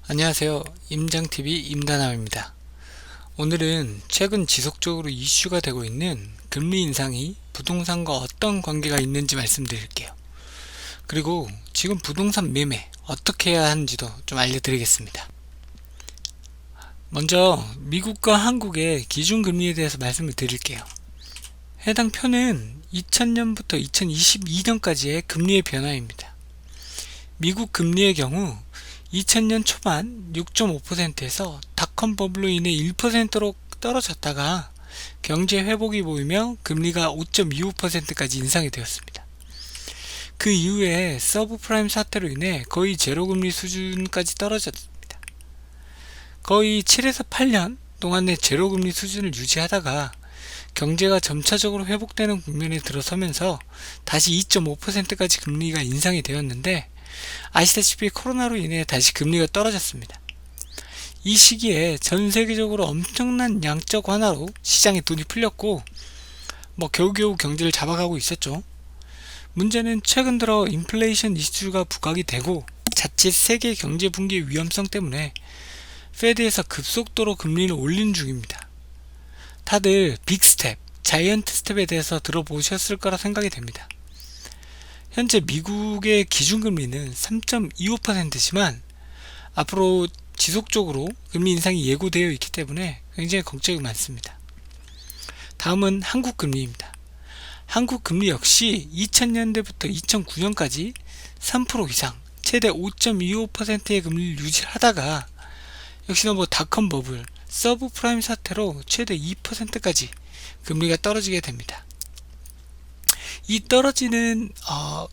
안녕하세요. 임장TV 임다남입니다. 오늘은 최근 지속적으로 이슈가 되고 있는 금리 인상이 부동산과 어떤 관계가 있는지 말씀드릴게요. 그리고 지금 부동산 매매 어떻게 해야 하는지도 좀 알려드리겠습니다. 먼저 미국과 한국의 기준금리에 대해서 말씀을 드릴게요. 해당 표는 2000년부터 2022년까지의 금리의 변화입니다. 미국 금리의 경우 2000년 초반 6.5%에서 닷컴 버블로 인해 1%로 떨어졌다가 경제 회복이 보이며 금리가 5.25%까지 인상이 되었습니다. 그 이후에 서브프라임 사태로 인해 거의 제로금리 수준까지 떨어졌습니다. 거의 7에서 8년 동안의 제로금리 수준을 유지하다가 경제가 점차적으로 회복되는 국면에 들어서면서 다시 2.5%까지 금리가 인상이 되었는데, 아시다시피 코로나로 인해 다시 금리가 떨어졌습니다. 이 시기에 전 세계적으로 엄청난 양적 완화로 시장에 돈이 풀렸고 겨우겨우 경제를 잡아가고 있었죠. 문제는 최근 들어 인플레이션 이슈가 부각이 되고 자칫 세계 경제 붕괴의 위험성 때문에 페드에서 급속도로 금리를 올리는 중입니다. 다들 빅스텝, 자이언트 스텝에 대해서 들어보셨을 거라 생각이 됩니다. 현재 미국의 기준금리는 3.25%지만 앞으로 지속적으로 금리 인상이 예고되어 있기 때문에 굉장히 걱정이 많습니다. 다음은 한국 금리입니다. 한국 금리 역시 2000년대부터 2009년까지 3% 이상 최대 5.25%의 금리를 유지하다가 역시나 닷컴 버블, 서브프라임 사태로 최대 2%까지 금리가 떨어지게 됩니다. 이 떨어지는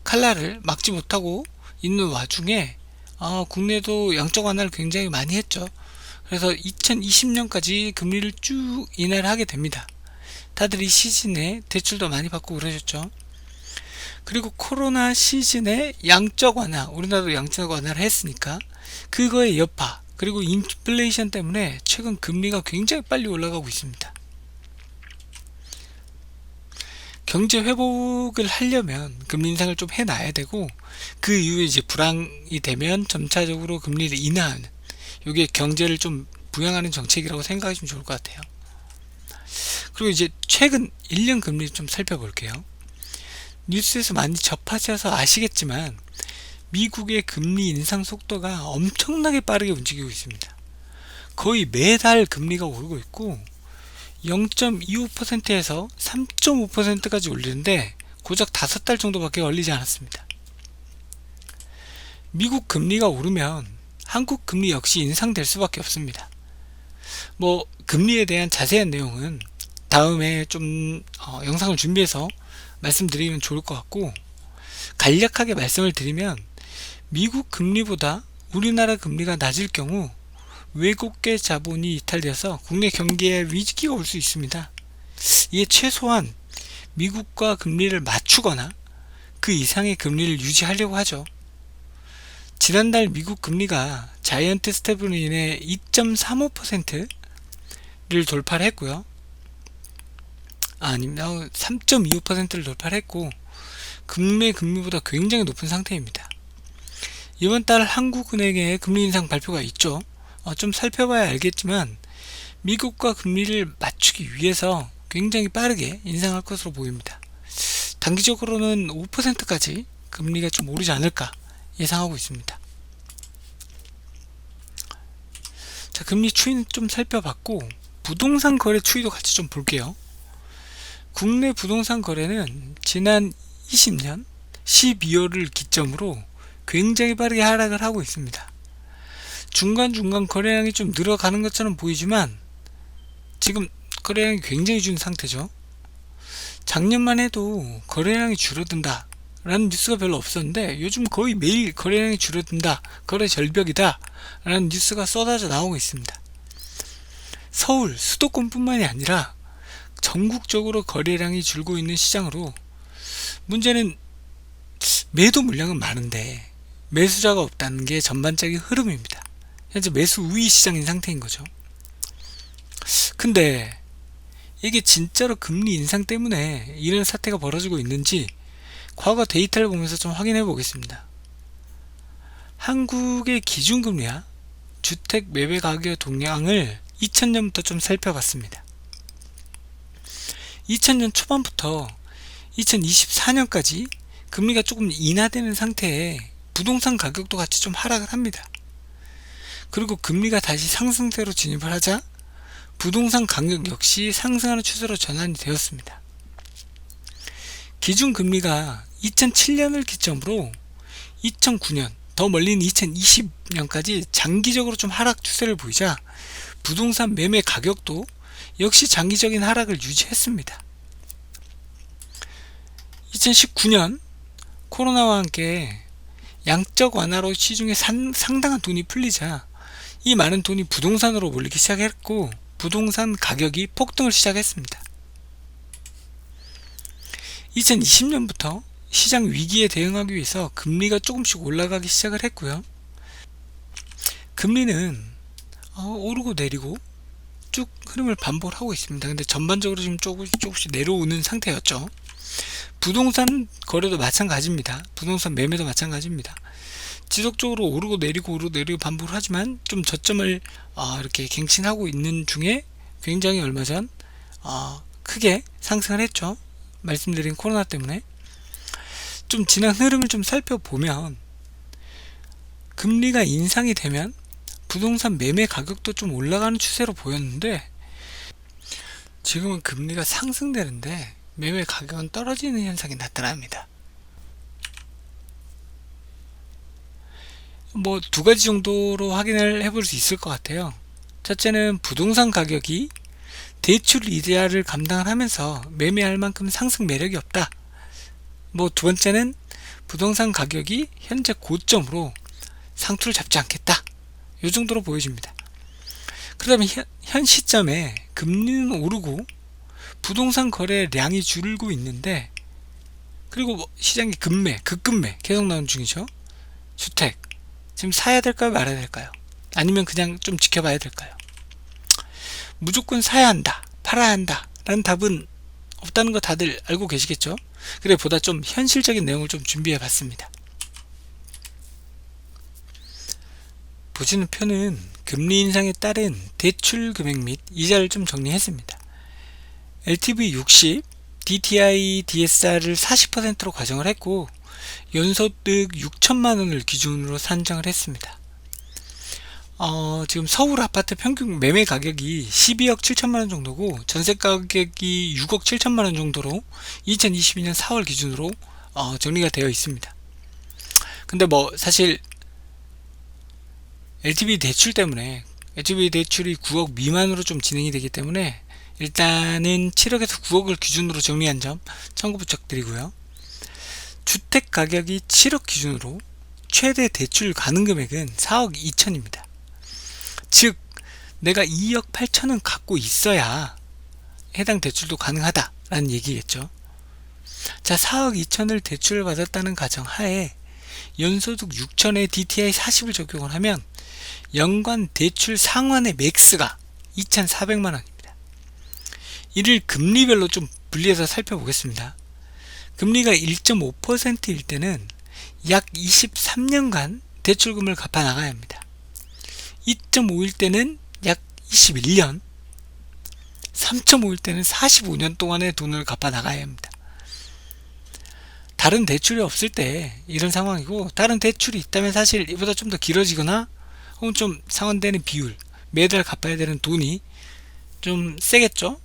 칼날을 막지 못하고 있는 와중에 국내도 양적 완화를 굉장히 많이 했죠. 그래서 2020년까지 금리를 쭉 인하를 하게 됩니다. 다들 이 시즌에 대출도 많이 받고 그러셨죠. 그리고 코로나 시즌에 양적 완화, 우리나라도 양적 완화를 했으니까 그거의 여파, 그리고 인플레이션 때문에 최근 금리가 굉장히 빨리 올라가고 있습니다. 경제 회복을 하려면 금리 인상을 좀 해놔야 되고, 그 이후에 이제 불황이 되면 점차적으로 금리를 인하하는, 이게 경제를 좀 부양하는 정책이라고 생각하시면 좋을 것 같아요. 그리고 이제 최근 1년 금리 좀 살펴볼게요. 뉴스에서 많이 접하셔서 아시겠지만 미국의 금리 인상 속도가 엄청나게 빠르게 움직이고 있습니다. 거의 매달 금리가 오르고 있고 0.25%에서 3.5%까지 올리는데 고작 5달 정도밖에 걸리지 않았습니다. 미국 금리가 오르면 한국 금리 역시 인상될 수밖에 없습니다. 금리에 대한 자세한 내용은 다음에 좀 영상을 준비해서 말씀드리면 좋을 것 같고, 간략하게 말씀을 드리면 미국 금리보다 우리나라 금리가 낮을 경우 외국계 자본이 이탈되어서 국내 경기에 위기가 올 수 있습니다. 이에 최소한 미국과 금리를 맞추거나 그 이상의 금리를 유지하려고 하죠. 지난달 미국 금리가 자이언트 스텝으로 인해 2.35%를 돌파를 했고요. 3.25%를 돌파를 했고 국내 금리보다 굉장히 높은 상태입니다. 이번 달 한국은행의 금리 인상 발표가 있죠. 좀 살펴봐야 알겠지만 미국과 금리를 맞추기 위해서 굉장히 빠르게 인상할 것으로 보입니다. 단기적으로는 5%까지 금리가 좀 오르지 않을까 예상하고 있습니다. 자, 금리 추이는 좀 살펴봤고 부동산 거래 추이도 같이 좀 볼게요. 국내 부동산 거래는 지난 20년 12월을 기점으로 굉장히 빠르게 하락을 하고 있습니다. 중간중간 거래량이 좀 늘어가는 것처럼 보이지만 지금 거래량이 굉장히 준 상태죠. 작년만 해도 거래량이 줄어든다 라는 뉴스가 별로 없었는데 요즘 거의 매일 거래량이 줄어든다, 거래 절벽이다 라는 뉴스가 쏟아져 나오고 있습니다. 서울, 수도권뿐만이 아니라 전국적으로 거래량이 줄고 있는 시장으로, 문제는 매도 물량은 많은데 매수자가 없다는 게 전반적인 흐름입니다. 현재 매수 우위 시장인 상태인 거죠. 근데 이게 진짜로 금리 인상 때문에 이런 사태가 벌어지고 있는지 과거 데이터를 보면서 좀 확인해 보겠습니다. 한국의 기준금리와 주택 매매 가격 동향을 2000년부터 좀 살펴봤습니다. 2000년 초반부터 2024년까지 금리가 조금 인하되는 상태에 부동산 가격도 같이 좀 하락을 합니다. 그리고 금리가 다시 상승세로 진입을 하자 부동산 가격 역시 상승하는 추세로 전환이 되었습니다. 기준금리가 2007년을 기점으로 2009년, 더 멀리는 2020년까지 장기적으로 좀 하락 추세를 보이자 부동산 매매 가격도 역시 장기적인 하락을 유지했습니다. 2019년 코로나와 함께 양적 완화로 시중에 상당한 돈이 풀리자 이 많은 돈이 부동산으로 몰리기 시작했고 부동산 가격이 폭등을 시작했습니다. 2020년부터 시장 위기에 대응하기 위해서 금리가 조금씩 올라가기 시작을 했고요. 금리는 오르고 내리고 쭉 흐름을 반복을 하고 있습니다. 근데 전반적으로 지금 조금씩 내려오는 상태였죠. 부동산 거래도 마찬가지입니다. 부동산 매매도 마찬가지입니다. 지속적으로 오르고 내리고 반복을 하지만 좀 저점을 이렇게 갱신하고 있는 중에 굉장히 얼마 전 크게 상승을 했죠. 말씀드린 코로나 때문에. 좀 지난 흐름을 좀 살펴보면 금리가 인상이 되면 부동산 매매 가격도 좀 올라가는 추세로 보였는데 지금은 금리가 상승되는데 매매 가격은 떨어지는 현상이 나타납니다. 뭐 두 가지 정도로 확인을 해볼 수 있을 것 같아요. 첫째는 부동산 가격이 대출 이자를 감당을 하면서 매매할 만큼 상승 매력이 없다. 뭐 두 번째는 부동산 가격이 현재 고점으로 상투를 잡지 않겠다. 이 정도로 보여집니다. 그러면 현 시점에 금리는 오르고 부동산 거래량이 줄고 있는데 그리고 시장이 급급매 계속 나오는 중이죠. 주택 지금 사야 될까요 말아야 될까요? 아니면 그냥 좀 지켜봐야 될까요? 무조건 사야 한다 팔아야 한다 라는 답은 없다는 거 다들 알고 계시겠죠? 그래 보다 좀 현실적인 내용을 좀 준비해 봤습니다. 보시는 표는 금리 인상에 따른 대출 금액 및 이자를 좀 정리했습니다. LTV 60, DTI, DSR을 40%로 가정을 했고 연소득 6천만원을 기준으로 산정을 했습니다. 지금 서울 아파트 평균 매매 가격이 12억 7천만원 정도고 전세 가격이 6억 7천만원 정도로 2022년 4월 기준으로 정리가 되어 있습니다. 근데 뭐 사실 LTV 대출 때문에 LTV 대출이 9억 미만으로 좀 진행이 되기 때문에 일단은 7억에서 9억을 기준으로 정리한 점 참고 부탁드리고요. 주택 가격이 7억 기준으로 최대 대출 가능 금액은 4억 2천입니다. 즉 내가 2억 8천은 갖고 있어야 해당 대출도 가능하다라는 얘기겠죠. 자, 4억 2천을 대출을 받았다는 가정 하에 연소득 6천에 DTI 40을 적용을 하면 연간 대출 상환의 맥스가 2,400만원입니다. 이를 금리별로 좀 분리해서 살펴보겠습니다. 금리가 1.5%일 때는 약 23년간 대출금을 갚아 나가야 합니다. 2.5일 때는 약 21년, 3.5일 때는 45년 동안의 돈을 갚아 나가야 합니다. 다른 대출이 없을 때 이런 상황이고, 다른 대출이 있다면 사실 이보다 좀 더 길어지거나 혹은 좀 상환되는 비율, 매달 갚아야 되는 돈이 좀 세겠죠.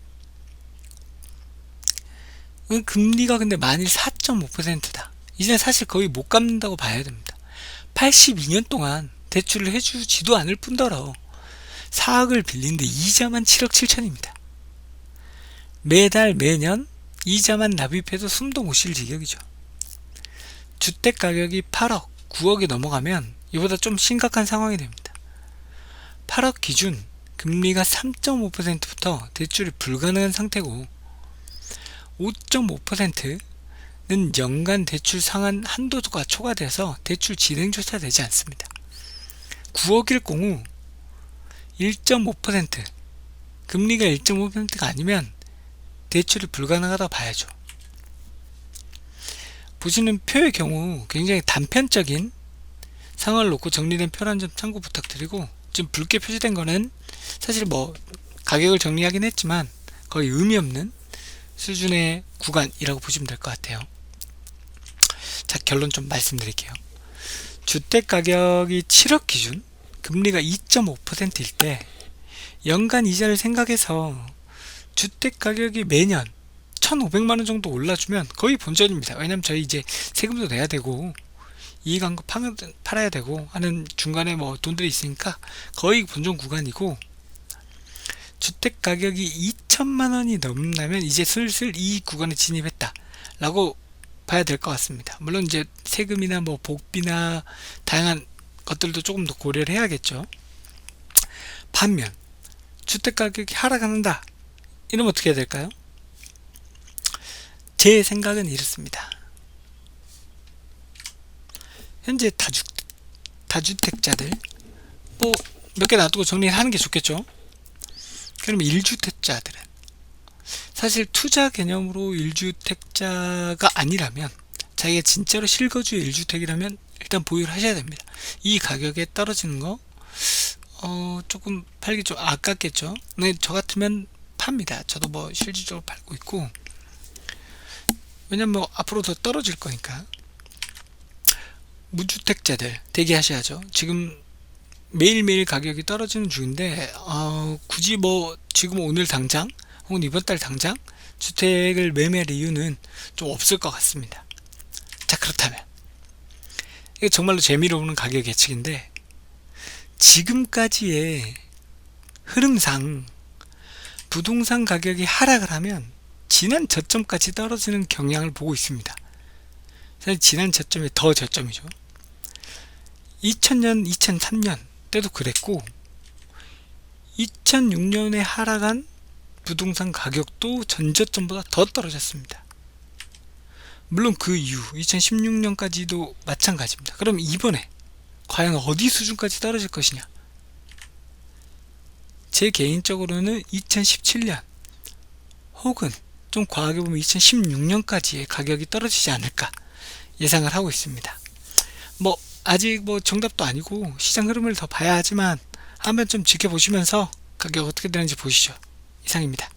금리가 근데 만일 4.5%다. 이제 사실 거의 못 갚는다고 봐야 됩니다. 82년 동안 대출을 해주지도 않을 뿐더러 4억을 빌리는데 이자만 7억 7천입니다. 매달 매년 이자만 납입해도 숨도 못 쉴 지경이죠. 주택 가격이 8억, 9억이 넘어가면 이보다 좀 심각한 상황이 됩니다. 8억 기준 금리가 3.5%부터 대출이 불가능한 상태고 5.5%는 연간 대출 상환 한도가 초과돼서 대출 진행조차 되지 않습니다. 9억일 경우 1.5% 금리가 1.5%가 아니면 대출이 불가능하다고 봐야죠. 보시는 표의 경우 굉장히 단편적인 상황을 놓고 정리된 표라는 점 참고 부탁드리고 좀 붉게 표시된 거는 사실 뭐 가격을 정리하긴 했지만 거의 의미 없는 수준의 구간이라고 보시면 될 것 같아요. 자, 결론 좀 말씀드릴게요. 주택 가격이 7억 기준, 금리가 2.5%일 때 연간 이자를 생각해서 주택 가격이 매년 1,500만원 정도 올라주면 거의 본전입니다. 왜냐면 저희 이제 세금도 내야 되고 이익한 거 팔아야 되고 하는 중간에 뭐 돈들이 있으니까 거의 본전 구간이고, 주택 가격이 2천만원이 넘나면 이제 슬슬 이 구간에 진입했다 라고 봐야 될 것 같습니다. 물론 이제 세금이나 뭐 복비나 다양한 것들도 조금 더 고려를 해야겠죠. 반면 주택 가격이 하락한다 이러면 어떻게 해야 될까요? 제 생각은 이렇습니다. 현재 다주택자들 뭐 몇 개 놔두고 정리하는 게 좋겠죠. 그럼 1주택자들은 사실 투자 개념으로 1주택자가 아니라면, 자기가 진짜로 실거주 1주택이라면 일단 보유를 하셔야 됩니다. 이 가격에 떨어지는 거 조금 팔기 좀 아깝겠죠. 근데 저 같으면 팝니다. 저도 뭐 실질적으로 팔고 있고, 왜냐면 뭐 앞으로 더 떨어질 거니까. 무주택자들 대기하셔야죠. 지금 매일매일 가격이 떨어지는 중인데 굳이 뭐 지금 오늘 당장 혹은 이번 달 당장 주택을 매매할 이유는 좀 없을 것 같습니다. 자, 그렇다면 이게 정말로 재미로 보는 가격 예측인데, 지금까지의 흐름상 부동산 가격이 하락을 하면 지난 저점까지 떨어지는 경향을 보고 있습니다. 사실 지난 저점이 더 저점이죠. 2000년, 2003년 때도 그랬고, 2006년에 하락한 부동산 가격도 전저점보다 더 떨어졌습니다. 물론 그 이후 2016년까지도 마찬가지입니다. 그럼 이번에 과연 어디 수준까지 떨어질 것이냐? 제 개인적으로는 2017년 혹은 좀 과하게 보면 2016년까지의 가격이 떨어지지 않을까 예상을 하고 있습니다. 뭐 아직 뭐 정답도 아니고 시장 흐름을 더 봐야 하지만 한번 좀 지켜보시면서 가격 어떻게 되는지 보시죠. 이상입니다.